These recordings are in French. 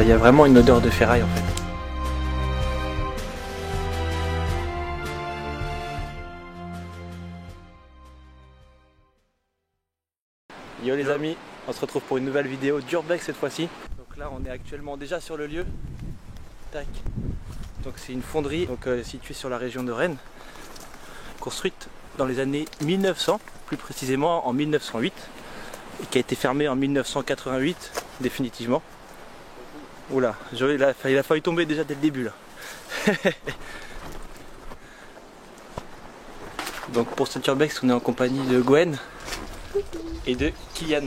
Il y a vraiment une odeur de ferraille en fait. Yo les amis, on se retrouve pour une nouvelle vidéo d'Urbex cette fois-ci. Donc là on est actuellement déjà sur le lieu. Tac. Donc c'est une fonderie située sur la région de Rennes, construite dans les années 1900, plus précisément en 1908, et qui a été fermée en 1988 définitivement. Oula, il a failli tomber déjà dès le début là. Donc pour cette Urbex on est en compagnie de Gwen et de Kylian.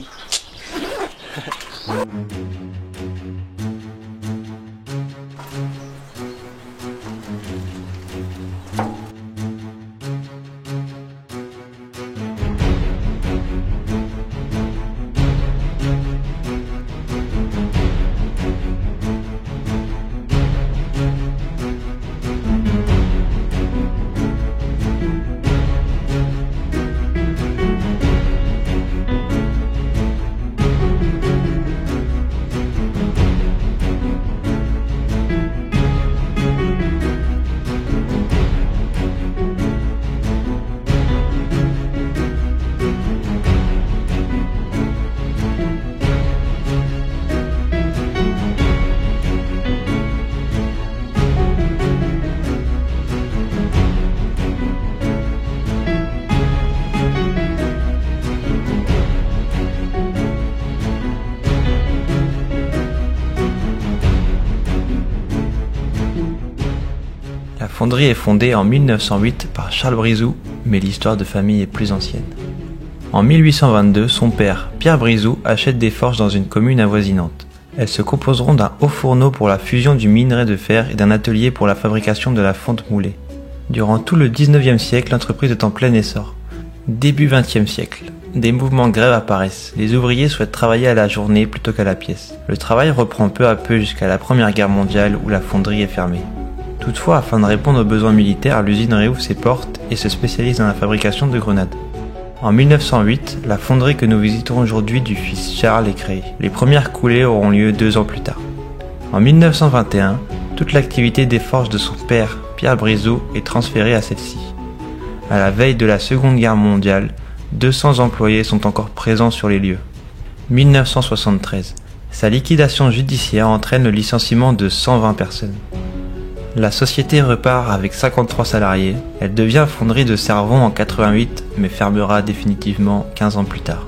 La fonderie est fondée en 1908 par Charles Brizou, mais l'histoire de famille est plus ancienne. En 1822, son père, Pierre Brizou, achète des forges dans une commune avoisinante. Elles se composeront d'un haut fourneau pour la fusion du minerai de fer et d'un atelier pour la fabrication de la fonte moulée. Durant tout le 19e siècle, l'entreprise est en plein essor. Début 20e siècle, des mouvements de grève apparaissent. Les ouvriers souhaitent travailler à la journée plutôt qu'à la pièce. Le travail reprend peu à peu jusqu'à la Première Guerre mondiale où la fonderie est fermée. Toutefois, afin de répondre aux besoins militaires, l'usine réouvre ses portes et se spécialise dans la fabrication de grenades. En 1908, la fonderie que nous visitons aujourd'hui du fils Charles est créée. Les premières coulées auront lieu 2 ans plus tard. En 1921, toute l'activité des forges de son père, Pierre Brizou, est transférée à celle-ci. À la veille de la Seconde Guerre mondiale, 200 employés sont encore présents sur les lieux. 1973, sa liquidation judiciaire entraîne le licenciement de 120 personnes. La société repart avec 53 salariés. Elle devient fonderie de Cervon en 88, mais fermera définitivement 15 ans plus tard.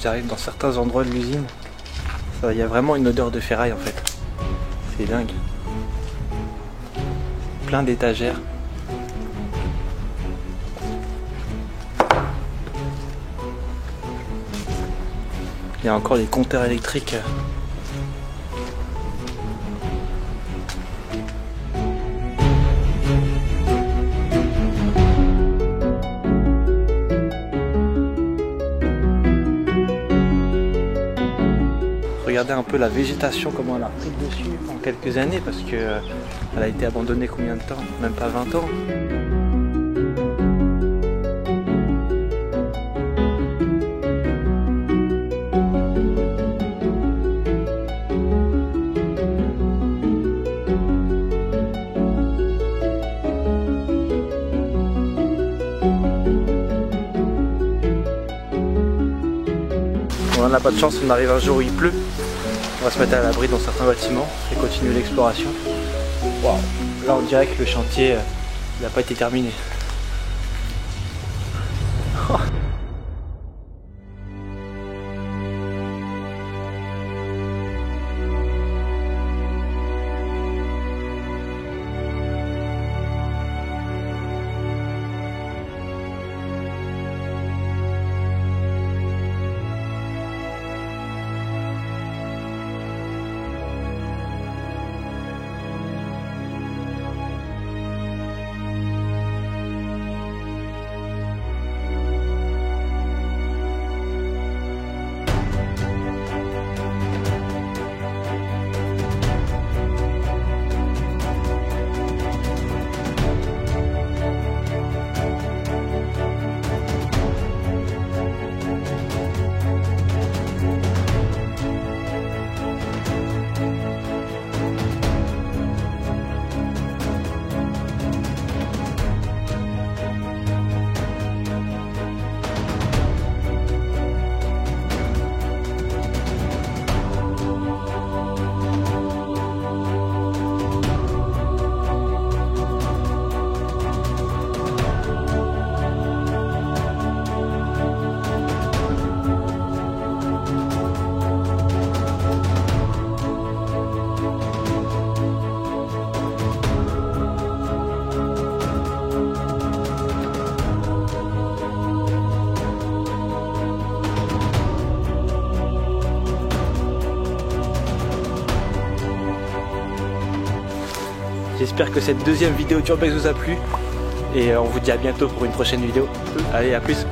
J'arrive dans certains endroits de l'usine, il y a vraiment une odeur de ferraille en fait. C'est dingue. Plein d'étagères. Il y a encore des compteurs électriques. Regardez un peu la végétation, comment elle a pris dessus en quelques années, parce que elle a été abandonnée combien de temps? Même pas 20 ans. On n'a pas de chance, on arrive un jour où il pleut. On va se mettre à l'abri dans certains bâtiments et continuer l'exploration. Waouh. Là on dirait que le chantier n'a pas été terminé. J'espère que cette deuxième vidéo d'Urbex vous a plu. Et on vous dit à bientôt pour une prochaine vidéo. Allez, à plus.